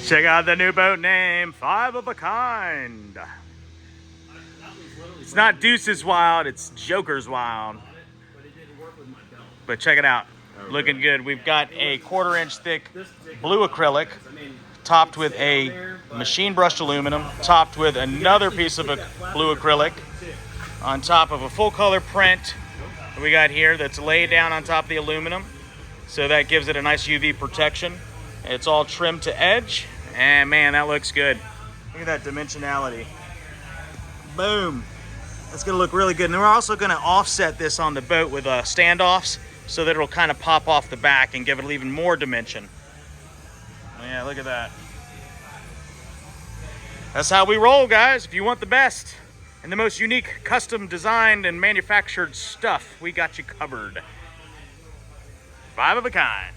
Check out the new boat name, 5 of a Kind. It's not Deuce's Wild, it's Joker's Wild. But check it out, looking good. We've got a 1/4 inch thick blue acrylic, topped with a machine brushed aluminum, topped with another piece of blue acrylic, on top of a full color print we got here that's laid down on top of the aluminum. So that gives it a nice UV protection. It's all trimmed to edge, and man, that looks good. Look at that dimensionality. Boom. That's gonna look really good. And we're also gonna offset this on the boat with standoffs so that it'll kind of pop off the back and give it even more dimension. Yeah, look at that. That's how we roll, guys. If you want the best and the most unique custom designed and manufactured stuff, we got you covered. 5 of a Kind.